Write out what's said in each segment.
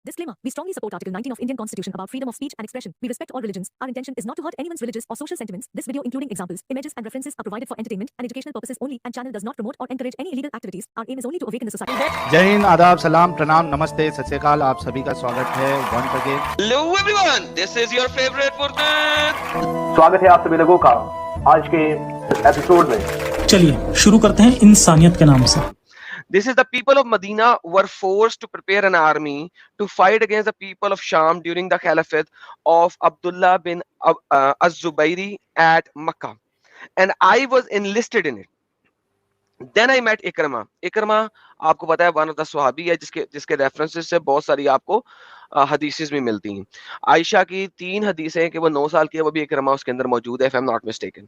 Disclaimer. We strongly support Article 19 of Indian Constitution about freedom of speech and expression. We respect all religions. Our intention is not to hurt anyone's religious or social sentiments. This video, including examples, images, and references, are provided for entertainment and educational purposes only, and channel does not promote or encourage any illegal activities. Our aim is only to awaken the society. जय हिंद, आदाब, सलाम, प्रणाम, नमस्ते, सत श्री अकाल। आप सभी का स्वागत है once again. Hello everyone, this is your favorite Furqan. स्वागत है आप सभी लोगों का आज के एपिसोड में। चलिए शुरू करते हैं इंसानियत के नाम से। This is the people of Medina were forced to prepare an army to fight against the people of Sham during the caliphate of Abdullah bin Az-Zubayri at Makkah, and I was enlisted in it. Then I met Ikrama. Ikrama आपको पता है one of the Sahabi है जिसके references से बहुत सारी आपको हदीसेस भी मिलती हैं। आयशा की 3 हदीसें कि वो 9 साल की है, वो भी इकरमा उसके अंदर मौजूद है, if I'm not mistaken.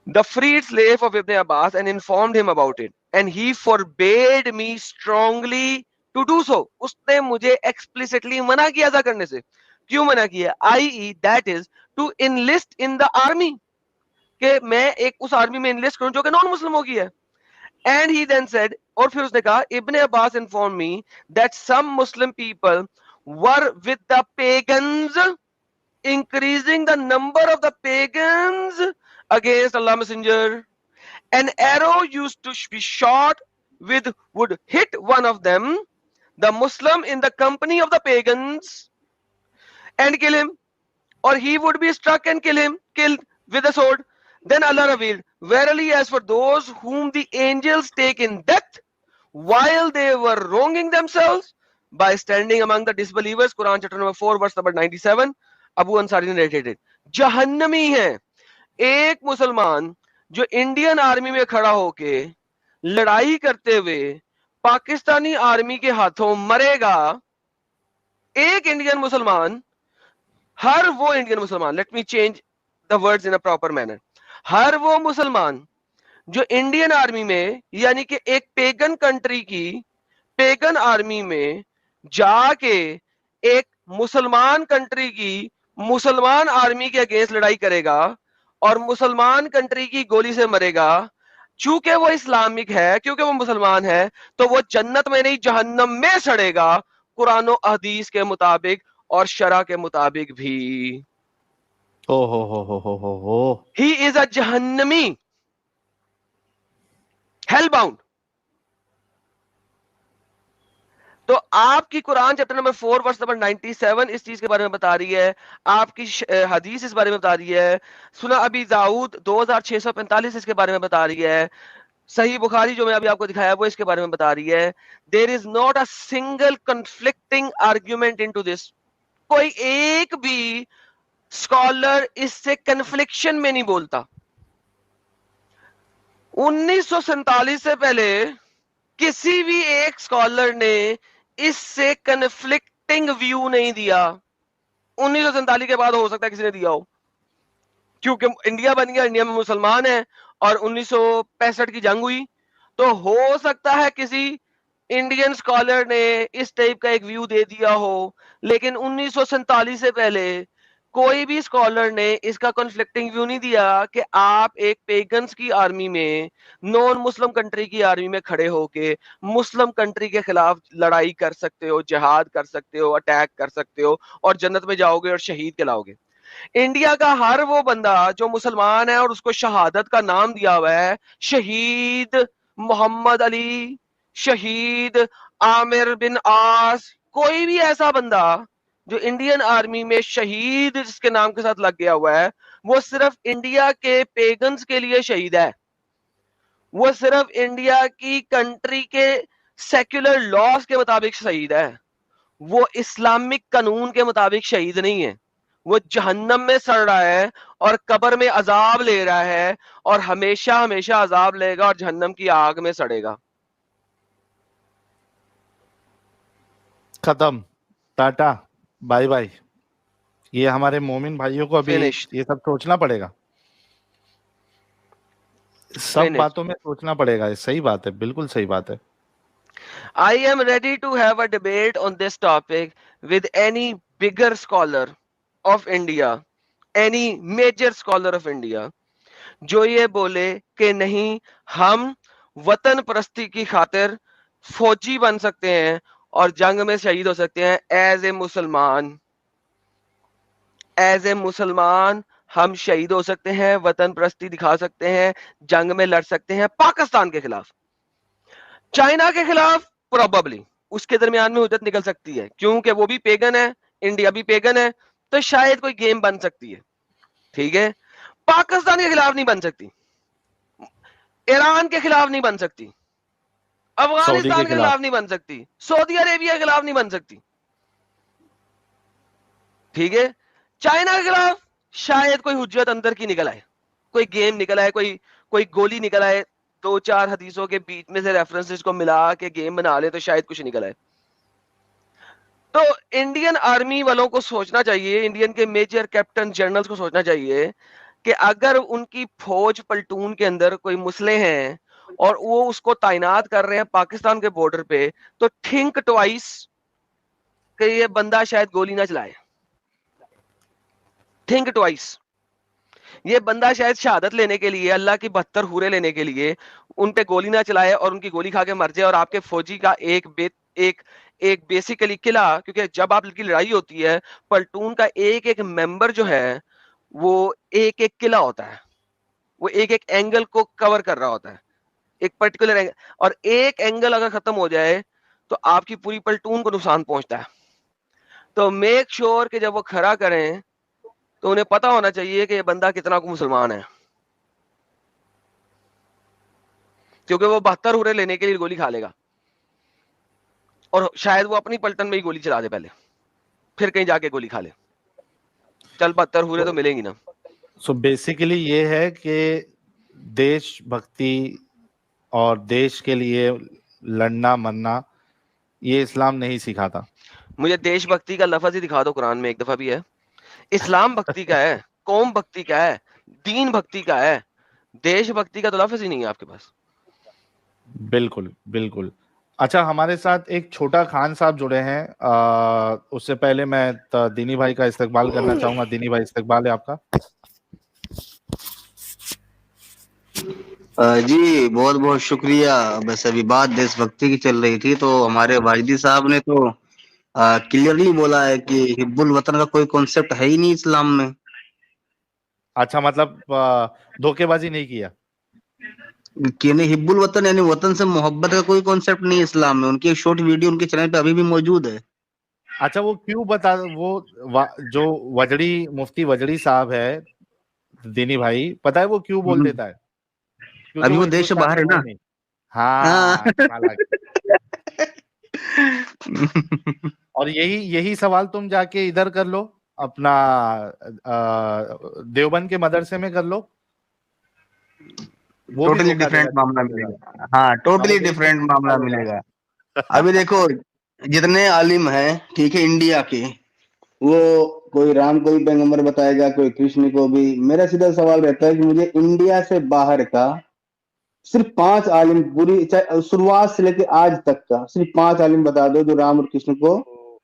The freed slave of Ibn Abbas and informed him about it, and he forbade me strongly to do so. उसने मुझे explicitly मना किया था करने से। क्यों मना किया? i.e. that is to enlist in the army, कि मैं एक उस आर्मी में enlist करूं जो कि नॉन मुस्लिमों की है। And he then said, और फिर उसने कहा, Ibn Abbas informed me that some Muslim people were with the pagans, increasing the number of the pagans against Allah Messenger. An arrow used to be shot with would hit one of them, the Muslim in the company of the pagans, and kill him, or he would be struck and killed with a sword. Then Allah revealed, verily as for those whom the angels take in death while they were wronging themselves by standing among the disbelievers, Quran chapter number 4 verse number 97, Abu Ansari narrated, जहन्नमी है एक मुसलमान जो Indian army में खड़ा होके लड़ाई करते हुए पाकिस्तानी आर्मी के हाथों मरेगा। एक इंडियन मुसलमान, हर वो इंडियन मुसलमान, let me change the words in a proper manner, हर वो मुसलमान जो इंडियन आर्मी में यानी कि एक पेगन कंट्री की पेगन आर्मी में जाके एक मुसलमान कंट्री की मुसलमान आर्मी के अगेंस्ट लड़ाई करेगा और मुसलमान कंट्री की गोली से मरेगा, चूंकि वो इस्लामिक है, क्योंकि वो मुसलमान है, तो वो जन्नत में नहीं जहन्नम में सड़ेगा, कुरान और हदीस के मुताबिक और शरा के मुताबिक भी। ओ हो। He is a जहन्नमी, hellbound. तो आपकी Quran chapter number 4 verse number 97 इस चीज के बारे में बता रही है, आपकी हदीस इस बारे में बता रही है, सुना अबी दाऊद 2645 इसके बारे में बता रही है, सही बुखारी जो मैं अभी आपको दिखाया वो इसके बारे में बता रही है। There is not a single conflicting argument into this. कोई एक भी स्कॉलर इससे कन्फ्लिक्शन में नहीं बोलता। 1947 से पहले किसी भी एक स्कॉलर ने इससे कन्फ्लिक्टिंग व्यू नहीं दिया। 1947 के बाद हो सकता है किसी ने दिया हो, क्योंकि इंडिया बन गया, इंडिया में मुसलमान है और 1965 की जंग हुई, तो हो सकता है किसी इंडियन स्कॉलर ने इस टाइप का एक व्यू दे दिया हो, लेकिन 1947 से पहले कोई भी स्कॉलर ने इसका कॉन्फ्लिक्टिंग व्यू नहीं दिया कि आप एक पेगन्स की आर्मी में, नॉन मुस्लिम कंट्री की आर्मी में खड़े होके मुस्लिम कंट्री के खिलाफ लड़ाई कर सकते हो, जिहाद कर सकते हो, अटैक कर सकते हो और जन्नत में जाओगे और शहीद कहलाओगे। इंडिया का हर वो बंदा जो मुसलमान है और उसको शहादत का नाम दिया हुआ है, शहीद मोहम्मद अली, शहीद आमिर बिन आस, कोई भी ऐसा बंदा जो इंडियन आर्मी में शहीद जिसके नाम के साथ लग गया हुआ है, वो सिर्फ इंडिया के पेगन्स के लिए शहीद है, वो सिर्फ इंडिया की कंट्री के सेक्युलर लॉज के मुताबिक शहीद है, वो इस्लामिक कानून के मुताबिक शहीद नहीं है। वो जहन्नम में सड़ रहा है और कब्र में अजाब ले रहा है और हमेशा हमेशा अजाब लेगा और जहन्नम की आग में सड़ेगा। खत्म, टाटा, बाय बाय। ये हमारे मोमिन भाइयों को अभी Finished. ये सब सोचना पड़ेगा, सब Finished. बातों में सोचना पड़ेगा। सही बात है, बिल्कुल सही बात है। I am ready to have a debate on this topic with any bigger scholar of India, any major scholar of India, जो ये बोले कि नहीं हम वतन परस्ती की खातिर फौजी बन सकते हैं और जंग में शहीद हो सकते हैं एज ए मुसलमान। एज ए मुसलमान हम शहीद हो सकते हैं, वतन परस्ती दिखा सकते हैं, जंग में लड़ सकते हैं पाकिस्तान के खिलाफ। चाइना के खिलाफ प्रोबेबली उसके दरमियान में हुज्जत निकल सकती है, क्योंकि वो भी पेगन है, इंडिया भी पेगन है, तो शायद कोई गेम बन सकती है। ठीक है, पाकिस्तान के खिलाफ नहीं बन सकती, ईरान के खिलाफ नहीं बन सकती, अफगानिस्तान के खिलाफ नहीं बन सकती, सऊदी अरेबिया के खिलाफ नहीं बन सकती। ठीक है, चाइना के खिलाफ शायद कोई हुज्जत अंदर की निकल आए, कोई गेम निकल आए, कोई गोली निकल आए, 2-4 हदीसों के बीच में से रेफरेंसेस को मिला के गेम बना ले तो शायद कुछ निकल आए। तो इंडियन आर्मी वालों को सोचना चाहिए, इंडियन के मेजर कैप्टन जनरल्स को सोचना चाहिए कि अगर उनकी फौज पलटून के अंदर कोई मुसले हैं और वो उसको तैनात कर रहे हैं पाकिस्तान के बॉर्डर पे, तो थिंक ट्वाइस कि ये बंदा शायद गोली ना चलाए। थिंक ट्वाइस, ये बंदा शायद शहादत लेने के लिए, अल्लाह की 72 हुरे लेने के लिए उन पे गोली ना चलाए और उनकी गोली खा के मर जाए, और आपके फौजी का एक बेसिकली किला, क्योंकि जब आपकी लड़ाई होती है प्लटून का एक एक मेंबर जो है वो एक एक किला होता है, वो एक एक एंगल को कवर कर रहा होता है, एक पर्टिकुलर एंगल, और एक एंगल अगर खत्म हो जाए तो आपकी पूरी प्लटून को नुकसान पहुंचता है। तो मेक श्योर कि जब वो खड़ा करें तो उन्हें पता होना चाहिए कि ये बंदा कितना को मुसलमान है, क्योंकि वो 72 हुरे लेने के लिए गोली खा लेगा और शायद वो अपनी पलटन में ही गोली चला दे पहले, फिर कहीं जाके गोली खा ले। चल 72 हुरे तो मिलेंगी ना। सो बेसिकली ये है कि देशभक्ति और देश के लिए लड़ना मरना ये इस्लाम नहीं सिखाता। मुझे देशभक्ति का लफ्ज ही दिखा दो कुरान में एक दफा भी है। इस्लाम भक्ति का है, कौम भक्ति का है, दीन भक्ति का है, देशभक्ति का तो लफ्ज ही नहीं है आपके पास। बिल्कुल बिल्कुल। अच्छा, हमारे साथ एक छोटा खान साहब जुड़े हैं। उससे पहले मैं दीनी भाई का इस्तकबाल करना चाहूंगा। दीनी भाई, इस्तकबाल है आपका। जी बहुत बहुत शुक्रिया। बस अभी बात देशभक्ति की चल रही थी तो हमारे वाजिदी साहब ने तो क्लियरली बोला है कि हिब्बुल वतन का कोई कॉन्सेप्ट है ही नहीं इस्लाम में। अच्छा, मतलब धोखेबाजी नहीं किया कि नहीं, हिब्बुल वतन यानी वतन से मोहब्बत का कोई कॉन्सेप्ट नहीं इस्लाम में। उनकी एक शॉर्ट वीडियो उनके चैनल पे अभी भी मौजूद है। अच्छा, वो क्यों बता, जो वजड़ी, मुफ्ती वजड़ी साहब है, दीनी भाई, पता है वो क्यों बोल देता है? अभी वो देश से बाहर है ना। हाँ। और यही सवाल तुम जाके इधर कर लो, अपना देवबंद के मदरसे में कर लो, वो टोटली डिफरेंट मामला मिलेगा। हाँ, टोटली डिफरेंट मामला मिलेगा। अभी देखो, जितने आलिम हैं, ठीक है, इंडिया के, वो कोई राम को भी पैगंबर बताएगा, कोई कृष्ण को भी। मेरा सीधा सवाल रहता है कि मुझे इंडिया से बाहर का सिर्फ 5 आलिम, पूरी शुरुआत से लेकर आज तक का सिर्फ 5 आलिम बता दो जो राम और कृष्ण को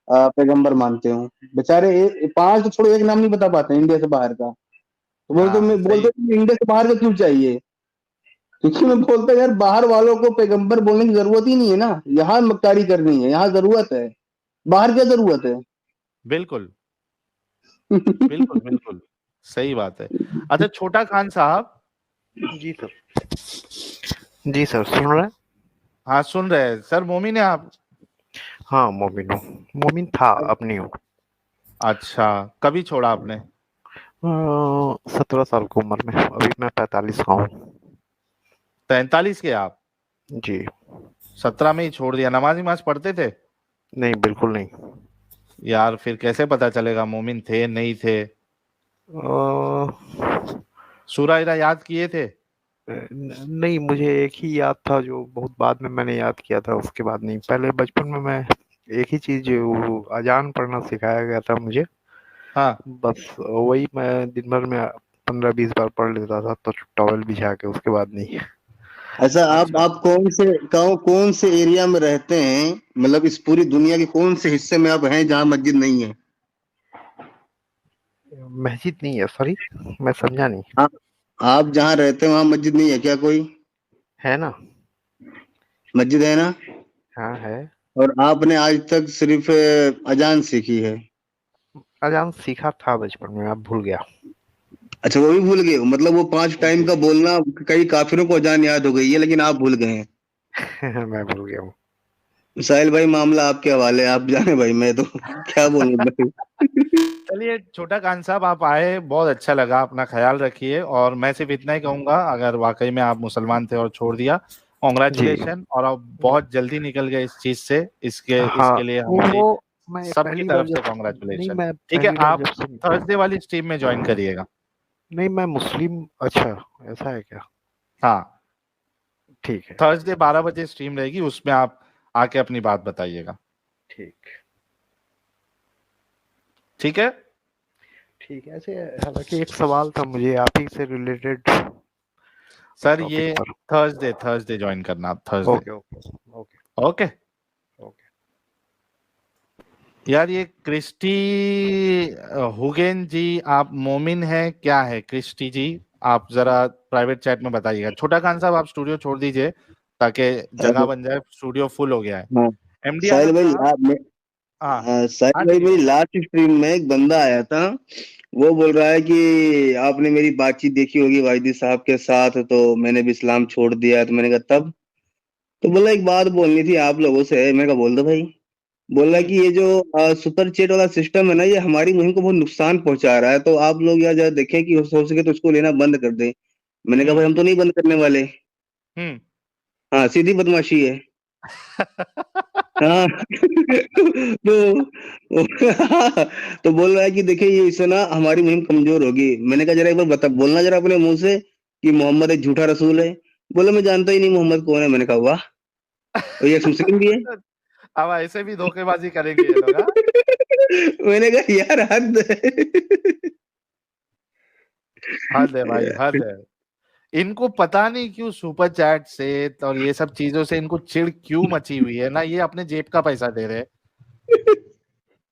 पैगंबर मानते हो। बेचारे 5 तो छोड़ो, एक नाम नहीं बता पाते इंडिया से बाहर का। तो मैं बोलते इंडिया से बाहर का क्यों चाहिए? क्योंकि मैं बोलता यार, बाहर वालों को पैगंबर बोलने की जरूरत ही नहीं है ना। यहाँ मक्कारी करनी है, यहाँ जरूरत है, बाहर क्या जरूरत है? बिल्कुल बिल्कुल बिल्कुल सही बात है। अच्छा, छोटा खान साहब। जी सर। जी सर, सुन रहे हैं? हाँ, सुन रहे हैं सर। मोमिन है आप? हाँ, मोमिन हूँ। मोमिन था, अब नहीं हूँ। अच्छा, कभी छोड़ा आपने? 17 साल की उम्र में। अभी मैं 45 का हूँ। 43 के आप? जी। 17 में ही छोड़ दिया। नमाज पढ़ते थे? नहीं, बिल्कुल नहीं। यार, फिर कैसे पता चलेगा मोमिन थे नहीं थे? सूरा इरा याद किए थे? नहीं, मुझे एक ही याद था जो बहुत बाद में मैंने याद किया था, उसके बाद नहीं। पहले बचपन में मैं एक ही चीज, अजान पढ़ना सिखाया गया था मुझे। हाँ, बस वही मैं दिन भर में 15-20 बार पढ़ लेता था, तो टॉवेल बिछा के, उसके बाद नहीं। अच्छा, आप कौन से एरिया में रहते हैं? मतलब इस पूरी दुनिया के कौन से हिस्से में आप हैं जहाँ मस्जिद नहीं है? मस्जिद नहीं है? सॉरी, मैं समझा नहीं। आप जहाँ रहते हैं वहाँ मस्जिद नहीं है क्या? कोई है ना, मस्जिद है ना? हाँ है। और आपने आज तक सिर्फ अजान सीखी है? अजान सीखा था बचपन में, अब भूल गया। अच्छा, वो भी भूल गए हो? मतलब वो 5 टाइम का बोलना कई काफिरों को अजान याद हो गई है, लेकिन आप भूल गए हैं। मैं भूल गया हूँ। साहिल भाई, मामला आपके हवाले, आप जाने भाई, मैं तो क्या बोलूं भाई। चलिए छोटा खान साहब, आप आए, बहुत अच्छा लगा, अपना ख्याल रखिए। और मैं सिर्फ इतना ही कहूंगा, अगर वाकई में आप मुसलमान थे और छोड़ दिया, कॉन्ग्रेचुलेशन, और आप बहुत जल्दी निकल गए इस चीज से, हाँ, इसके लिए हमारी वो मैं सबकी पहली तरफ बार से जब नहीं, कॉन्ग्रेचुलेशन। मैं ठीक है, पहली बार आप जब से थर्सडे वाली स्ट्रीम में ज्वाइन करिएगा। नहीं, मैं मुस्लिम, अच्छा ऐसा है क्या? हाँ, ठीक है, थर्सडे 12 बजे स्ट्रीम रहेगी, उसमें आप आके अपनी बात बताइएगा। ठीक ठीक है, ठीक है। ऐसे हालांकि एक सवाल था मुझे आप ही से रिलेटेड सर टॉपिक ये पर। थर्सडे ज्वाइन करना आप, Thursday. Okay okay okay okay okay. यार, ये क्रिस्टी हुगेन जी, आप मोमिन हैं क्या है क्रिस्टी जी? आप जरा प्राइवेट चैट में बताइएगा। छोटा खान साहब, आप स्टूडियो छोड़ दीजिए ताकि जगह बन जाए, स्टूडियो फुल हो गया है। हाँ, एमडी साहिल आलम भाई, साहब, हाँ साहिल हाँ भाई, जी, मेरी लास्ट स्ट्रीम में एक बंदा आया था, वो बोल रहा है कि आपने मेरी बातचीत देखी होगी वाहिदी साहब के साथ, तो मैंने भी इस्लाम छोड़ दिया। तो मैंने कहा तब? तो बोला एक बात बोलनी थी आप लोगों से। मैंने कहा बोल दो भाई। बोल रहा है कि ये जो सुपर चैट वाला सिस्टम है ना, ये हमारी मुहिम को बहुत नुकसान पहुंचा रहा है, तो आप लोग यार जरा देखें कि हो सके तो इसको लेना बंद कर दें। मैंने कहा भाई, हम तो नहीं बंद करने वाले। हम्म हाँ, सीधी बदमाशी है। हाँ। तो बोल रहा है कि देखिए, ये इससे ना हमारी मुहिम कमजोर होगी। मैंने कहा जरा एक बार बता, बोलना जरा अपने मुंह से कि मोहम्मद एक झूठा रसूल है। बोले मैं जानता ही नहीं मोहम्मद कौन है। मैंने कहा वाह, और ये एक मुस्लिम भी है। अब ऐसे भी धोखेबाजी करेंगे ये लोग, हाँ? मैंने कहा यार हद है। हद है भाई, हद है। इनको पता नहीं क्यों सुपर चैट से और ये सब चीजों से इनको चिढ़ क्यों मची हुई है ना, ये अपने जेब का पैसा दे रहे हैं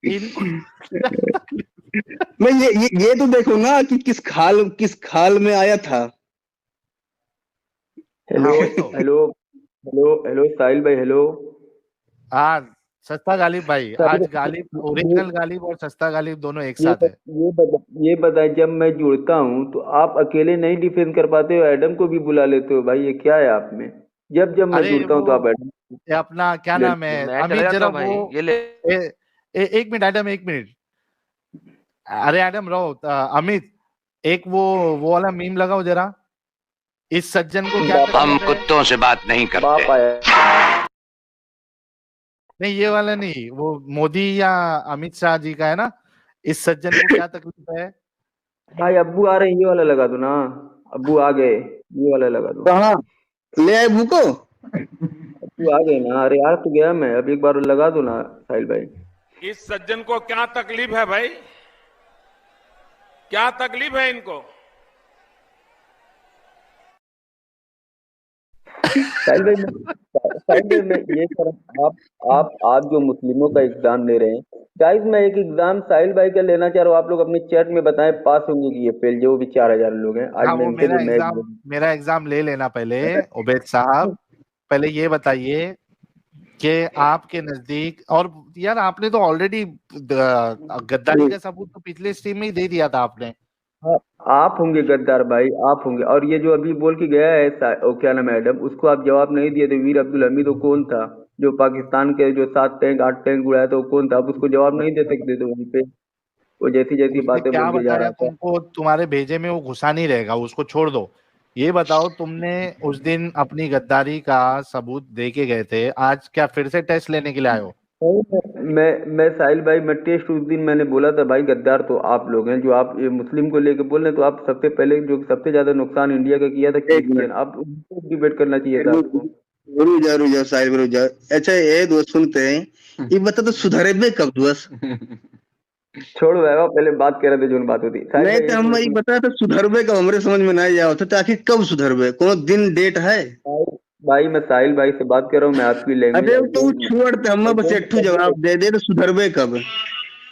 इनको। मैं ये तो देखो ना कि किस खाल में आया था। हाँ, हेलो वही तो। हेलो हेलो हेलो साहिल भाई, हेलो। हाँ, सस्ता गालिब भाई, आज गालिब, ये ओरिजिनल गालिब और सस्ता गालिब दोनों एक ये साथ है। ये बताए, जब मैं जुड़ता हूँ तो आप अकेले नहीं डिफेंड कर पाते हो, एडम को भी बुला लेते हो। भाई ये क्या है आप में? जब जब मैं अरे जुड़ता हूँ तो आप वो एडम ये अपना क्या ले नाम लेते हो। है, मैं चला अमित, जाता जरा हूँ वो भाई, ये ले। एक मिनट एडम, एक मिनट। अरे एडम रहो, अमित, एक वो वाला मीम लगाओ जरा। इस सज्जन को क्या बाप हम तकलीफ है? कुत्तों से बात नहीं करते। बाप आया। नहीं, ये वाला नहीं, वो मोदी या अमित शाह जी का है ना। इस सज्जन को क्या तकलीफ है? भाई अब्बू आ रहे हैं, ये वाला लगा दो ना। अब्बू आ गए, ये वाला लगा दो। कहाँ ले आए बुको? अब्बू आ गए ना। अरे यार, तो गया मैं, अब एक बार लगा दो ना साहिल भाई। इस सज्जन को क्या तकलीफ है भाई? क्या तकलीफ है इनको? साहिल भाई मैं ये कर, आप जो मुस्लिमों का एग्जाम ले रहे हैं, गाइस मैं एक एग्जाम साहिल भाई का लेना चाह रहा हूँ। आप लोग अपने चैट में बताएं पास होंगे कि ये फेल, जो भी 4000 लोग हैं। आज हाँ, मैं वो इनके लिए मैच। मेरा एग्जाम ले लेना पहले, उबैद साहब। पहले ये बताइए कि आपके नजदीक, और यार आपने तो ऑलरेडी गद्दारी का सबूत तो पिछले स्ट्रीम में ही दे दिया था आपने। हाँ, आप होंगे गद्दार भाई, आप होंगे। और ये जो अभी बोल के गया है वो क्या नाम है मैडम, उसको आप जवाब नहीं दिए थे। वीर अब्दुल हमीद वो कौन था? जो पाकिस्तान के जो 7 टैंक 8 टैंक उड़ाया था, वो कौन था? आप उसको जवाब नहीं दे सकते थे वहीं पे? वो जैसी जैसी उसने बातें क्या बोल के जा बताया रहा था। तुमको? तुम्हारे भेजे में वो घुसा नहीं रहेगा, उसको छोड़ दो। ये बताओ, तुमने उस दिन अपनी गद्दारी का सबूत दे के गए थे, आज क्या फिर से टेस्ट लेने के लिए आए हो? मैं साहिल भाई, मैं टेस्ट उस दिन मैंने बोला था भाई, गद्दार तो आप लोग हैं। जो आप ये मुस्लिम को लेके बोल रहे हैं, तो आप सबसे पहले जो सबसे ज्यादा नुकसान इंडिया का किया था क्रिश्चियन, आप उनको डिबेट करना चाहिए था आपको। रुजा साहिब रुजा। अच्छा ये दोस्त सुनते हैं, ये बता तो सुधारे बे कब दोस्त? छोड़ो भाई, पहले बात कर रहे थे जो बात होती साहिल नहीं भाई। तो हम ये बता तो सुधरबे का हमरे समझ में नहीं आया था, आखिर कब सुधरबे? कौन दिन डेट है? भाई मैं साहिल भाई से बात कर रहा हूँ, मैं आपकी लैंग्वेज अरे तो छोड़ दे, हम बस एक जवाब दे दे तो सुधरबे कब?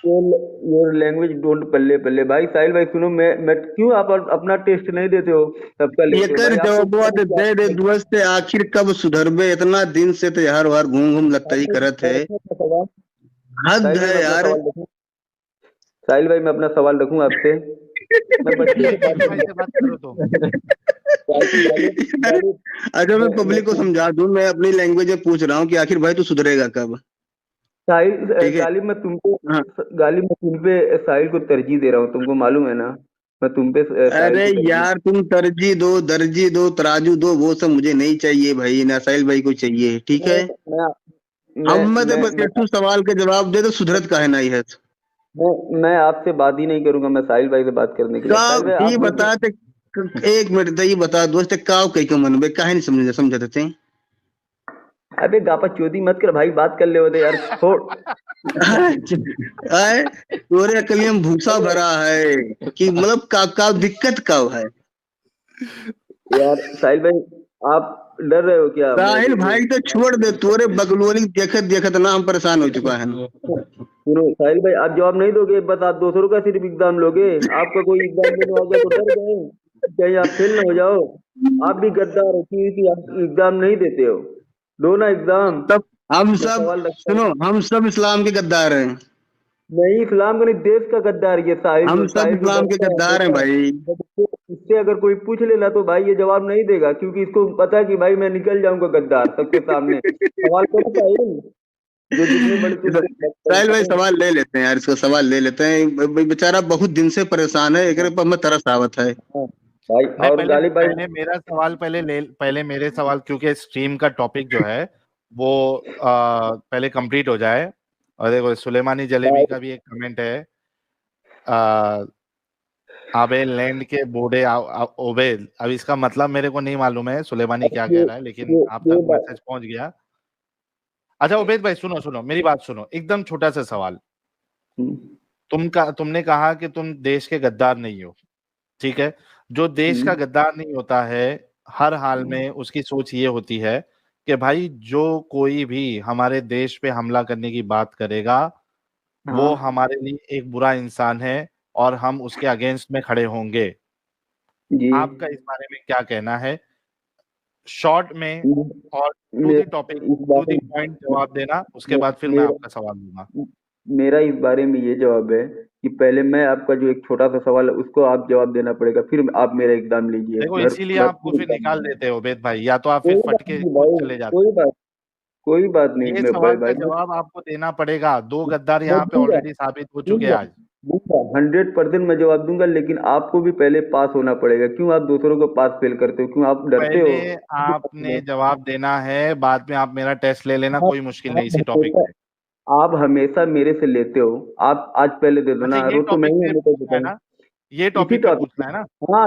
योर लैंग्वेज डोंट पल्ले पल्ले भाई। साहिल भाई सुनो, मैं क्यों आप अपना टेस्ट नहीं देते हो, सबका लेते हो एकर भाई। जवाब दे दे दोस्त, आखिर कब सुधरबे? इतना दिन से तो हर बार घूम घूम लगता ही करत है, हद साहिल भाई है मैं अपना यार। सवाल रखूं, साहिल भाई मैं अपना सवाल रखूं आपसे। मैं बच्चे से बात भाई से बात करो तो अगर मैं पब्लिक को समझा दूं, मैं अपनी लैंग्वेज में पूछ रहा हूँ कि आखिर भाई तू सुधरेगा कब? साहिल ठीक है। गालिब, मैं तुमको हाँ। गालिब मैं तुम पे साहिल को तरजीह दे रहा हूँ, तुमको मालूम है ना, मैं तुम पे साहिल अरे को तरजीह। यार तुम तरजीह दो, दर्जी दो, तराजू दो, वो सब मुझे नहीं चाहिए भाई, ना साहिल भाई को चाहिए, ठीक है। मैं अब मैं तो मैं बस मैं एक सवाल के जवाब दे, तो सुधरत काहे नहीं है? मैं आपसे बात ही नहीं करूंगा, मैं साहिल भाई से बात करने के लिए। साहिल भाई ये आप बता ते, एक मिनट तो ये बता दोस्त, काव कई के मन में काहे नहीं समझ देते हैं? अबे गापा चोदी मत कर भाई, बात कर ले होते यार, छोड़। आए तोरे अकलियम भूसा भरा है कि मतलब का दिक्कत कब है? यार साहिल भाई आप डर रहे हो क्या? मैं साहिल भाई तो छोड़ दे, तोरे बगलोनी देखत देखत ना हम परेशान हो चुका है। सुनो साहिल भाई, आप जवाब नहीं दोगे, बस आप दूसरों का सिर्फ एग्जाम लोगे। आपका कोई एग्जाम देने आ गया तो डर गए कहीं आप फेल ना हो जाओ। आप भी गद्दार हो क्योंकि आप एग्जाम नहीं देते हो। दो ना एग्जाम। तब हम मैं सब सवाल रखता सुनो, हूँ। हम सब इस्लाम के गद्दार हैं। नहीं, इस्लाम का नहीं, देश का गद्दार ये साहिल। हम सब साहिल जो इस्लाम के डरता है गद्दार हैं हमेशा, भाई। जब इससे अगर कोई पूछ लेना तो भाई ये जवाब नहीं देगा, क्योंकि इसको पता है कि भाई मैं निकल जाऊंगा गद्दार सबके सामने। सवाल करो साहिल, जो जितनी बड़ी तुम साहिल भाई सवाल ले लेते हैं यार, इसको सवाल ले लेते हैं, बेचारा बहुत दिन से परेशान है, एक पर हमें तरस आवत है। हाँ, भाई नहीं, और पहले गालिब भाई। पहले मेरा सवाल पहले मेरे सवाल, क्योंकि स्ट्रीम का टॉपिक जो है वो पहले कंप्लीट हो जाए। और देखो सुलेमानी जलेबी का भी एक कमेंट है, आबे लैंड के बूढ़े ओबे। अब इसका मतलब मेरे को नहीं मालूम है सुलेमानी क्या कह रहा है, लेकिन आप ये तक मैसेज पहुंच गया। अच्छा उबैद भाई सुनो सुनो, मेरी बात सुनो, एकदम छोटा सा सवाल। तुमने कहा कि तुम देश के गद्दार नहीं हो, ठीक है। जो देश का गद्दार नहीं होता है, हर हाल में उसकी सोच ये होती है कि भाई जो कोई भी हमारे देश पे हमला करने की बात करेगा वो हमारे लिए एक बुरा इंसान है और हम उसके अगेंस्ट में खड़े होंगे। जी आपका इस बारे में क्या कहना है, शॉर्ट में और टू मे- द टॉपिक, इस टू बारे द पॉइंट जवाब देना, उसके बाद फिर मैं मेरा आपका सवाल दूंगा। मेरा इस बारे में ये जवाब है कि पहले मैं आपका जो एक छोटा सा सवाल है उसको आप जवाब देना पड़ेगा, फिर आप मेरा एग्जाम लीजिए। देखो मैं इसीलिए मैं आप खुद मुझे एग्जाम निकाल लूंगा। देते हो उबैद भाई, या तो आप फिर कोई फट बात के नहीं खुद भाई, चले जाते। कोई बात नहीं ये मैं सवाल का भाई मैं जवाब आपको देना पड़ेगा, दो गद्दार मैं यहाँ पे दूंगा ऑलरेडी साबित हो चुके हैं दूंगा आज। दूंगा 100% मैं जवाब दूंगा, लेकिन आपको भी पहले पास होना पड़ेगा। क्यों आप दूसरों को पास फेल करते हो? क्यों आप डरते हो? पहले आपने जवाब देना है, बाद में आप मेरा टेस्ट ले लेना, आप कोई मुश्किल नहीं आप इसी टॉपिक हमेशा पे। आप हमेशा मेरे से लेते हो। आप आज पहले दे दो अच्छा ना, ये रोज तो मैं टॉपिक ही पे हमेशा पूछना देता है हूँ। ना, ये इसी टॉपिक पे टॉपिक पूछना है ना। हाँ,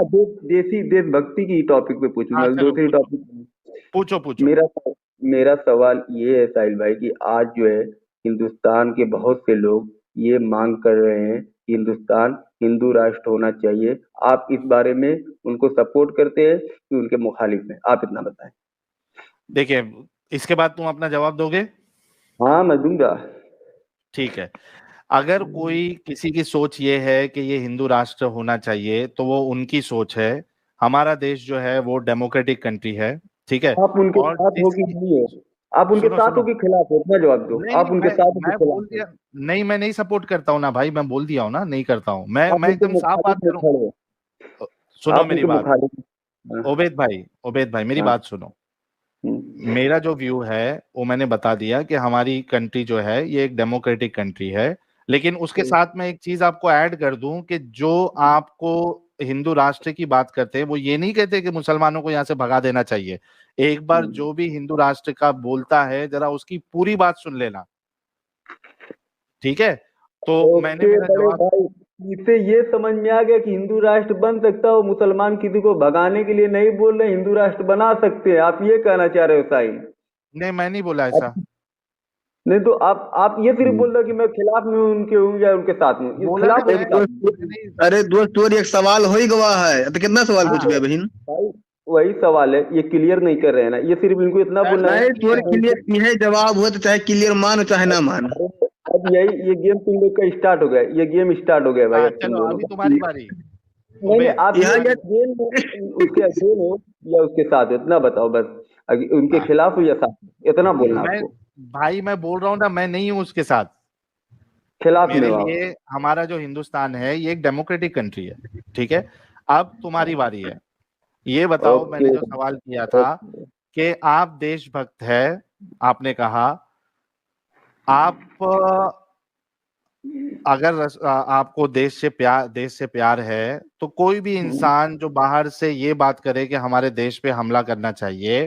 देशभक्ति की टॉपिक पे हाँ पूछूंगा, चलो दूसरी पूछो, टॉपिक। पूछो पूछो। मेरा मेरा सवाल ये है साहिल भाई कि आज जो है हिंदुस्तान के बहुत से लोग ये मांग कर रहे हैं कि हिंदुस्तान हिंदू राष्ट्र होना चाहिए। आप इस बारे में उनको सपोर्ट करते हैं कि उनके मुखालिफ हैं? आप इतना बताएं। देखिए इसके बाद तुम अपना जवाब दोगे। हाँ मैं दूंगा। ठीक है, अगर कोई किसी की सोच ये है कि ये हिंदू राष्ट्र होना चाहिए तो वो उनकी सोच है। हमारा देश जो है वो डेमोक्रेटिक कंट्री है, ठीक है। आप उनके और साथ हो कि जिसकी, नहीं हो? आप उनके सुनो साथ हो सुनो, कि खिलाफ हो? इतना जवाब दो, नहीं आप नहीं, उनके मैं साथ हो कि मैं बोल खिलाफ हो? दिया, नहीं मैं नहीं सपोर्ट करता हूँ ना भाई, मैं बोल दिया हूँ ना, नहीं करता हूँ आप मैं उनके एकदम साफ बात मुखालिफ में करूँ। खड़े हो। सुनो आप मेरी उनके बात, मुखालिफ। हाँ उबैद भाई मेरी हाँ। बात सुनो। मेरा जो व्यू है वो मैंने बता दिया कि हमारी कंट्री जो है ये एक डेमोक्रेटिक कंट्री है। लेकिन उसके साथ मैं एक चीज आपको ऐड कर दूं कि जो आपको हिंदू राष्ट्र की बात करते हैं वो ये नहीं कहते कि मुसलमानों को यहाँ से भगा देना चाहिए। एक बार जो भी हिंदू राष्ट्र का बोलता है जरा उसकी पूरी बात सुन लेना, ठीक है। तो मैंने ओके मेरा बड़े जवाब, भाई, इससे ये समझ में आ गया कि हिंदू राष्ट्र बन सकता हो। मुसलमान किसी को भगाने के लिए नहीं बोल रहे, हिंदू राष्ट्र बना सकते हैं। आप ये कहना चाह रहे हो साईं? नहीं मैं नहीं बोला ऐसा, नहीं तो आप ये सिर्फ बोल रहे हो कि मैं खिलाफ में हूं उनके, हूँ या उनके साथ में? ये बोला खिलाफ नहीं हो कि मैं, साथ में? नहीं। अरे दोस्त तोर एक सवाल हो ही गवा है, तो कितना सवाल पूछ गया बहन? भाई वही सवाल है, ये क्लियर नहीं कर रहे हैं ना। ये सिर्फ इनको इतना बोलना है नहीं कि तोर क्लियर है, जवाब हो तो चाहे क्लियर मानो चाहे ना मानो। यही ये गेम तुम लोग का स्टार्ट हो गया, ये गेम स्टार्ट हो गया भाई हाँ, अब तुम चलो दोनों अभी का। तुम्हारी बारी। नहीं उबेद, आप यहाँ ये ये गेम में उसके अगेन हो या उसके साथ हो, इतना बताओ बस। उनके हाँ, खिलाफ हो या साथ हो, इतना बोलना मैं आपको। भाई मैं बोल रहा हूँ ना, मैं नहीं हूँ उसके साथ। खिलाफ में मेरे हो आप। लिए हमारा जो हिंदुस्तान है ये एक डेमोक्रेटिक कंट्री है, ठीक है। अब तुम्हारी बारी है, ये बताओ, ओके मैंने जो सवाल किया था ओके। कि आप देशभक्त है, आपने कहा आप अगर आपको देश से प्यार है, तो कोई भी इंसान जो बाहर से ये बात करे कि हमारे देश पे हमला करना चाहिए,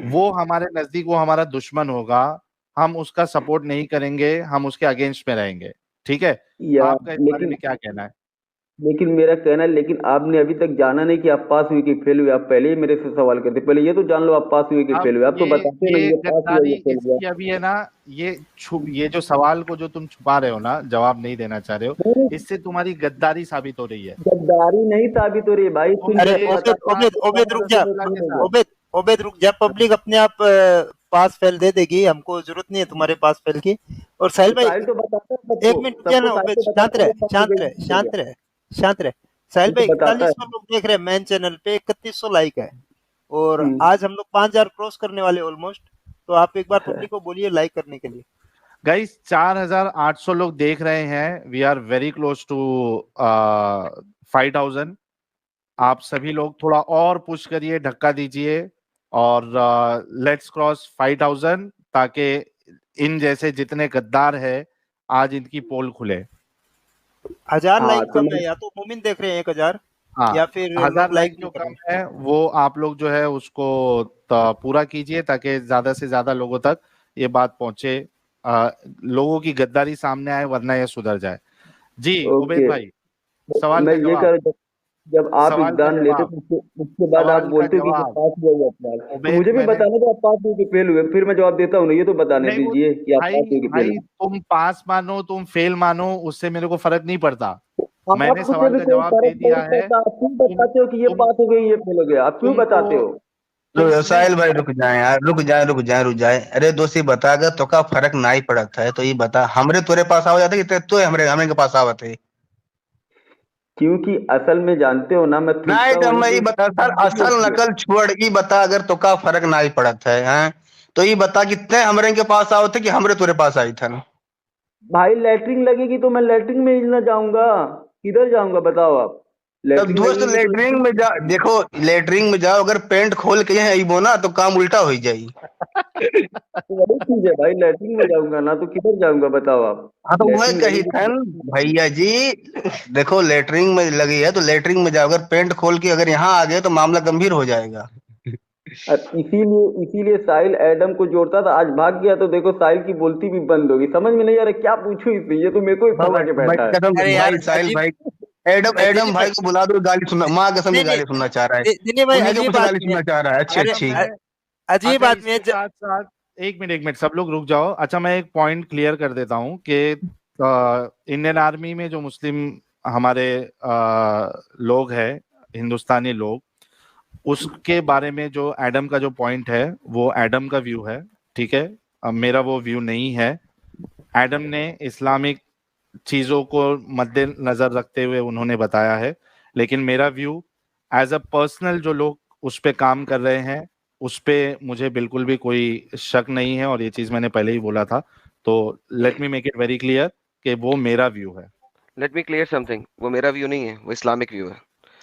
वो हमारे नजदीक वो हमारा दुश्मन होगा। हम उसका सपोर्ट नहीं करेंगे, हम उसके अगेंस्ट में रहेंगे, ठीक है। यार आपका इस बारे लेकिन में क्या कहना है? लेकिन मेरा कहना है, लेकिन आपने अभी तक जाना नहीं कि आप पास हुए कि फेल हुए। आप पहले ही मेरे से सवाल करते, पहले ये तो जान लो आप पास हुए कि अब फेल हुए। आप तो बताते नहीं, ये ये पास हुआ गद्दारी ये फेल हुआ। इसकी अभी है ना, ये जो सवाल को जो तुम छुपा रहे हो ना, जवाब नहीं देना चाह रहे हो, नहीं, इससे तुम्हारी गद्दारी साबित हो रही है। गद्दारी नहीं साबित हो रही है भाई, तुम तुम अरे जैसे देश ओबेद बताते हो। ओबेद भगवान ओबेद रुक जा, अल्लाह के साथ, ओबेद ओबेद रुक जा। पब्लिक अपने आप पास फेल दे देगी, हमको जरूरत नहीं है तुम्हारे पास फेल की। और साहिल भाई साहिल तो बताता है एक सबको, मिनट रुक जा सबको ना साहिल ओबेद, तो शांत बताता है रहे, ये पास हो शांत गया, रहे, ये हो शांत गया। रहे, शांत रहे। साहिल ये भाई तो बताता है। 4100 लोग देख रहे हैं मेन चैनल पे, 3100 लाइक है, और हम्म। आज हम लोग 5000 क्रॉस करने वाले ऑलमोस्ट। तो आप एक बार पब्लिक को बोलिए लाइक करने के लिए। गाइस 4800 लोग देख रहे हैं। We are very close to 5000। आप सभी लोग थोड़ा और पुश करिए, धक्का दीजिए, और लेट्स क्रॉस 5000, ताकि इन जैसे जितने गद्दार है आज इनकी पोल खुले। 1000 हाँ लाइक तो कम मैं है, या तो मोमिन देख रहे हैं 1000, हाँ, या फिर 1000 लोग लाइक लाइक नहीं जो कर कम रहे। है वो आप लोग जो है उसको पूरा कीजिए, ताकि ज्यादा से ज्यादा लोगों तक ये बात पहुंचे, लोगों की गद्दारी सामने आए, वरना ये सुधर जाए। जी उबैद ओके। भाई, सवाल मैं का ये जवाब, कर, जब आप सवाल का एग्जाम लेते जवाब, तो उसके बाद आप सवाल का बोलते हो कि ये जवाब। पास हुआ या फेल, तो उबैद मुझे भी मैंने बताना कि आप पास हुए कि फेल हुए, फिर मैं जवाब देता हूँ ना। ये तो बताने नहीं वो दीजिए कि आप भाई पास हुए कि फेल भाई हुए। तुम पास मानो तुम फेल मानो, उससे मेरे को फर्क नहीं पड़ता। मैंने आपको सवाल भी का कोई जवाब दे फर्क दिया नहीं है। पड़ता, आप क्यों तुम बताते हो कि ये तुम पास हो गई ये फेल हो गया? आप क्यों तुमको बताते हो? तो नहीं, साहिल भाई रुक जाए यार, रुक जाए। अरे दोस्ती बता, अगर तो का फर्क ना ही पड़त है तो ये बता, हमरे तोरे पास आ जाते कि तो हमरे हमरे के पास आवत है। क्योंकि असल में जानते हो ना, मैं नहीं थूकता तो वहीं मैं पे ये हूँ बता जहाँ सर, गंदगी असल होती है। नकल छोड़ की बता, अगर तो का फर्क ना ही पड़त है, हैं? तो ये बता कितने हमरे के पास आवत है कि हमरे तोरे पास आई था ना? भाई लैटरिन लगेगी तो मैं लैटरिन में ही ना जाऊंगा, किधर जाऊंगा बताओ आप? तब लैटरिन दोस्त लगेगी तो लेटरिंग में जा, देखो लेटरिंग में जाओ, अगर पेंट खोल के यहाँ आईबो ना तो काम उल्टा हो जाई। तो वही चीज है भाई, लैटरिन में जाऊंगा ना तो किधर जाऊंगा बताओ आप? हाँ तो वह लैटरिन कही लगेगी था तो भैया जी, देखो लेटरिंग में लगी है तो लेटरिंग में जाओ, अगर पेंट खोल के अगर यहाँ आ गए तो मामला गंभीर हो जाएगा। अब इसीलिए साहिल एडम को जोड़ता था, आज भाग गया तो देखो साहिल की बोलती भी बंद होगी। समझ में नहीं आ रहा क्या पूछूं इससे, ये तो मेरे को ही फंसा के भाई बैठा है। कसम अरे से यार भाई, साहिल अजीब, भाई, एडम एडम दिलीप भाई, भाई को बुला दो, गाली सुनना, माँ कसम की नहीं नहीं, गाली सुनना चाह रहा है। दिलीप भाई उन्हीं के अजीब मुझसे गाली आदमी है। सुनना चाह रहा है। अच्छी अरे अच्छा अच्छी। मैं अजीब अच्छा आदमी है इसके साथ साथ एक मिनट सब लोग रुक जाओ। अच्छा मैं एक पॉइंट क्लियर कर देता हूँ कि इंडियन आर्मी में जो मुस्लिम हमारे लोग हैं, हिंदुस्तानी लोग, उसके बारे में जो एडम का जो पॉइंट है वो एडम का व्यू है, ठीक है। अब मेरा वो व्यू नहीं है। एडम ने इस्लामिक चीजों को मद्देनजर रखते हुए उन्होंने बताया है, लेकिन मेरा व्यू एज अ पर्सनल, जो लोग उस पे काम कर रहे हैं उस पे मुझे बिल्कुल भी कोई शक नहीं है, और ये चीज मैंने पहले ही बोला था। तो let me make it very clear कि वो मेरा व्यू है। लेट मी क्लियर समथिंग, वो मेरा व्यू नहीं है, वो इस्लामिक व्यू है।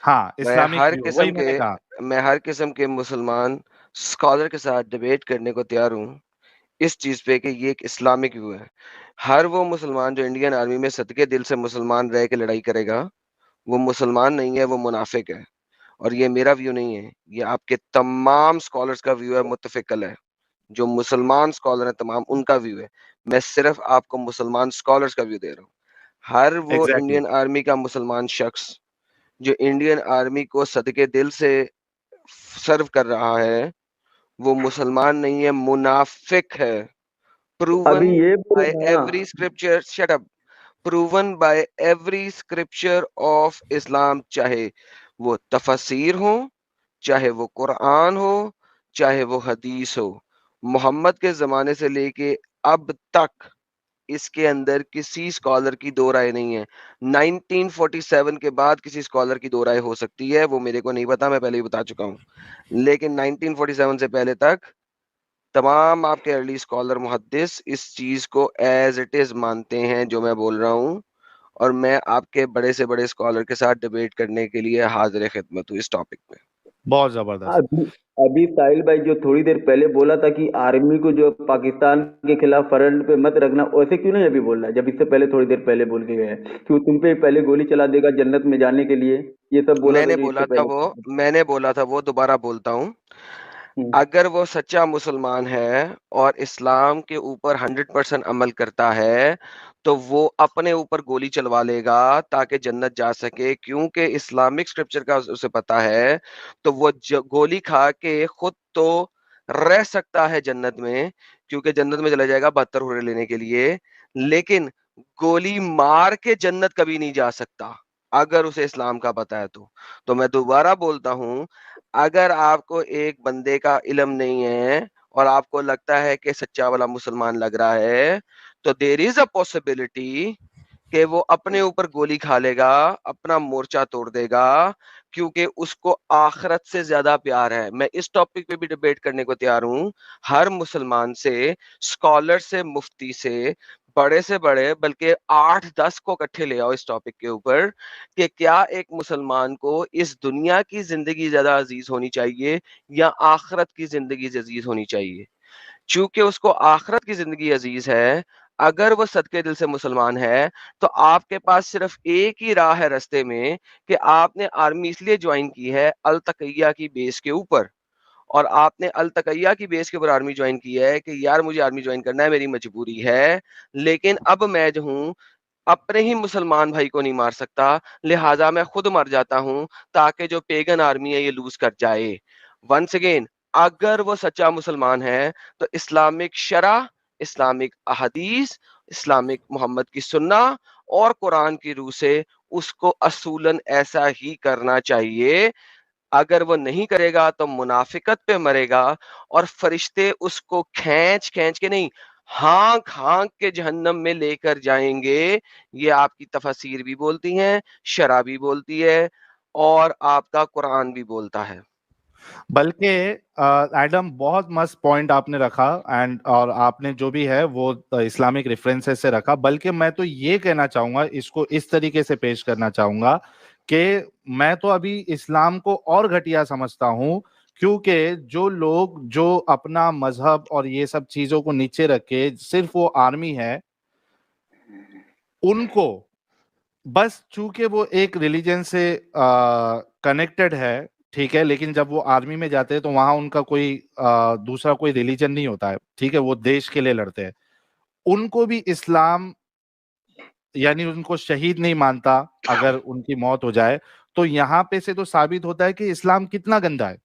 हाँ, मैं इस्लामिक हर व्यू, किस्म वही मैंने के कहा। मैं हर किस्म के मुसलमान स्कॉलर के साथ डिबेट करने को तैयार हूँ इस चीज पे कि ये एक इस्लामिक व्यू है। हर वो मुसलमान जो इंडियन आर्मी में सदके दिल से मुसलमान रह के लड़ाई करेगा, वो मुसलमान नहीं है, वो मुनाफिक है। और ये मेरा व्यू नहीं है, ये आपके तमाम स्कॉलर्स का व्यू है, मुत्तफिकल है। जो मुसलमान स्कॉलर है तमाम, उनका व्यू है। मैं सिर्फ आपको मुसलमान स्कॉलर्स का व्यू दे रहा हूँ। हर वो एग्जैक्टली। इंडियन आर्मी का मुसलमान शख्स जो इंडियन आर्मी को सदके दिल से सर्व कर रहा है, वो मुसलमान नहीं है, मुनाफिक है। अभी प्रूवन ये बोलो बाय ना। Every scripture, shut up, proven by every scripture of Islam, चाहे वो तफसीर हो, चाहे वो कुरान हो, चाहे वो हदीस हो। मोहम्मद के जमाने से लेके अब तक इसके अंदर किसी स्कॉलर की दो राय नहीं है। 1947 के बाद किसी स्कॉलर की दो राय हो सकती है, वो मेरे को नहीं पता, मैं पहले ही बता चुका हूँ, लेकिन 1947 से पहले तक तमाम आपके अर्ली स्कॉलर मुहद्दिस इस चीज को एज इट इज मानते हैं जो मैं बोल रहा हूँ, और मैं आपके बड़े से बड़े स्कॉलर के साथ डिबेट करने के लिए हाजिर खिदमत हूँ इस टॉपिक में। बहुत जबरदस्त। अभी अभी साहिल भाई जो थोड़ी देर पहले बोला था कि आर्मी को जो पाकिस्तान के खिलाफ फ्रंट पे मत रखना, वैसे क्यों नहीं अभी बोल रहा है जब इससे पहले थोड़ी देर पहले बोल के गया है कि वो तुम पे पहले गोली चला देगा जन्नत में जाने के लिए, ये सब बोला था जो इससे पहले। मैंने बोला था वो दोबारा बोलता हूँ, हम्म। अगर वो सच्चा मुसलमान है और इस्लाम के ऊपर 100% अमल करता है तो वो अपने ऊपर गोली चलवा लेगा ताकि जन्नत जा सके, क्योंकि इस्लामिक स्क्रिप्चर का उसे पता है, तो वो गोली खा के खुद तो रह सकता है जन्नत में, क्योंकि जन्नत में चला जाएगा 72 हुर्रे लेने के लिए, लेकिन गोली मार के जन्नत कभी नहीं जा सकता अगर उसे इस्लाम का पता है तो मैं दोबारा बोलता हूं, अगर आपको एक बंदे का इल्म नहीं है और आपको लगता है कि सच्चा वाला मुसलमान लग रहा है, तो देयर इज अ पॉसिबिलिटी कि वो अपने ऊपर गोली खा लेगा, अपना मोर्चा तोड़ देगा, क्योंकि उसको आखिरत से ज्यादा प्यार है। मैं इस टॉपिक पे भी डिबेट करने को तैयार हूं, हर मुसलमान से, स्कॉलर से, मुफ्ती से, बड़े से बड़े, बल्कि 8-10 को इकट्ठे ले आओ इस टॉपिक के ऊपर कि क्या एक मुसलमान को इस दुनिया की जिंदगी ज्यादा अजीज होनी चाहिए या आखिरत की जिंदगी अजीज होनी चाहिए। चूंकि उसको आखिरत की जिंदगी अजीज है, अगर वो सदके दिल से मुसलमान है, तो आपके पास सिर्फ एक ही राह है रास्ते में कि आपने आर्मी इसलिए ज्वाइन की है अल तकैया की बेस के ऊपर, और आपने अल तकैया की बेस के ऊपर आर्मी ज्वाइन की है कि यार मुझे आर्मी ज्वाइन करना है, मेरी मजबूरी है, लेकिन अब मैं जो हूँ अपने ही मुसलमान भाई को नहीं मार सकता, लिहाजा मैं खुद मर जाता हूं ताकि जो पेगन आर्मी है ये लूज कर जाए। वंस अगेन, अगर वो सच्चा मुसलमान है तो इस्लामिक शरा, इस्लामिक अहदीस, इस्लामिक मोहम्मद की सुन्ना और कुरान की रूह से उसको असूलन ऐसा ही करना चाहिए। अगर वो नहीं करेगा तो मुनाफिकत पे मरेगा, और फरिश्ते उसको खींच खींच के नहीं, हाँक हाँक के जहन्नम में लेकर जाएंगे। ये आपकी तफसीर भी बोलती हैं, शरा भी बोलती है, और आपका कुरान भी बोलता है। बल्कि एडम बहुत मस्त पॉइंट आपने रखा, एंड और आपने जो भी है वो इस्लामिक रेफरेंसेस से रखा, बल्कि मैं तो ये कहना चाहूंगा, इसको इस तरीके से पेश करना चाहूंगा कि मैं तो अभी इस्लाम को और घटिया समझता हूं, क्योंकि जो लोग जो अपना मजहब और ये सब चीजों को नीचे रख के सिर्फ वो आर्मी है, उनको बस चूंकि वो एक रिलीजन से कनेक्टेड है, ठीक है, लेकिन जब वो आर्मी में जाते हैं तो वहां उनका कोई दूसरा कोई रिलीजन नहीं होता है, ठीक है, वो देश के लिए लड़ते हैं, उनको भी इस्लाम यानी उनको शहीद नहीं मानता अगर उनकी मौत हो जाए। तो यहाँ पे से तो साबित होता है कि इस्लाम कितना गंदा है।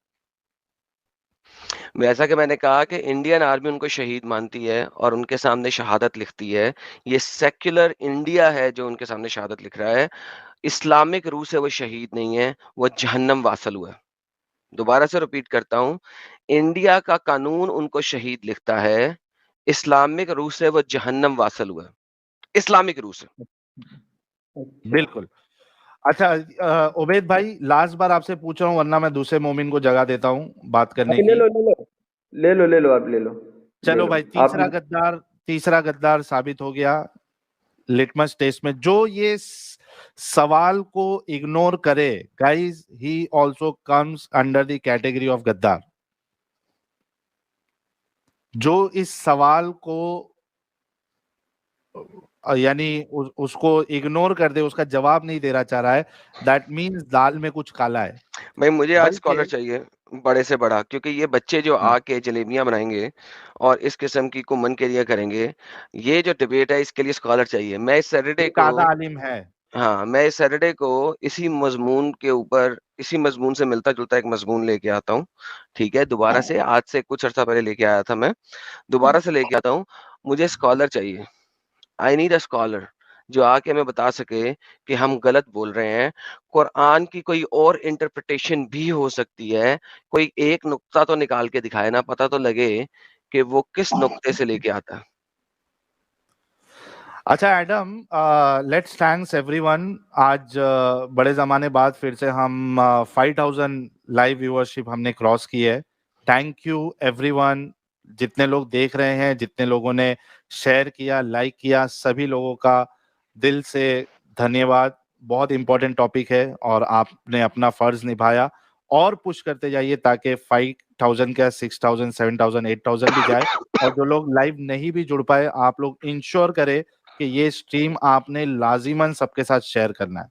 वैसा कि मैंने कहा कि इंडियन आर्मी उनको शहीद मानती है और उनके सामने शहादत लिखती है, ये सेक्युलर इंडिया है जो उनके सामने शहादत लिख रहा है। इस्लामिक रूह से वो शहीद नहीं है, वो जहन्नम वासल हुआ है। दोबारा से रिपीट करता हूं, इंडिया का कानून उनको शहीद लिखता है, इस्लामिक रूह से वो जहन्नम वासल हुआ है, इस्लामिक रूह से। बिल्कुल। अच्छा उबैद भाई, लास्ट बार आपसे पूछ रहा हूँ, वरना मैं दूसरे मोमिन को जगह देता हूँ बात करने अभी ले की। लो ले लो ले लो ले लो आप ले लो चलो ले लो भाई, आप। तीसरा गद्दार साबित हो गया लिटमस टेस्ट में। जो ये सवाल को इग्नोर करे, guys, he also comes under the category of गद्दार। जो इस सवाल को यानी उसको इग्नोर कर दे, उसका जवाब नहीं देना चाह रहा है, दैट मीन्स दाल में कुछ काला है। भाई मुझे आज बल्कि स्कॉलर चाहिए बड़े से बड़ा, क्योंकि ये बच्चे जो आके जलेबियां बनाएंगे और इस किस्म की कुमन केरिया करेंगे, ये जो डिबेट है इसके लिए स्कॉलर चाहिए। मैं इस सैटरडे एक को, आधा आलिम है। हाँ, मैं इस सैटरडे को इसी मजमून के ऊपर, इसी मजमून से मिलता जुलता एक मजमून लेके आता हूँ, ठीक है, दोबारा से, आज से कुछ अर्सा पहले लेके आया था मैं, दोबारा से लेके आता हूँ। मुझे स्कॉलर चाहिए, आई नीड अ स्कॉलर जो आके हमें बता सके कि हम गलत बोल रहे हैं, कुरान की कोई और इंटरप्रिटेशन भी हो सकती है, कोई एक नुक्ता तो निकाल के दिखाए ना, पता तो लगे कि वो किस नुक्ते से लेके आता है। अच्छा एडम, लेट्स थैंक्स एवरीवन। आज बड़े जमाने बाद फिर से हम 5000 लाइव व्यूअरशिप हमने क्रॉस की है। थैंक यू एवरीवन, जितने लोग देख रहे हैं, जितने लोगों ने शेयर किया, लाइक किया, सभी लोगों का दिल से धन्यवाद। बहुत इंपॉर्टेंट टॉपिक है और आपने अपना फर्ज निभाया। और पुश करते जाइए ताकि 5000 का 6000 7000 8000 भी जाए। और जो लोग लाइव नहीं भी जुड़ पाए, आप लोग इंश्योर करें कि ये स्ट्रीम आपने लाजिमन सबके साथ शेयर करना है।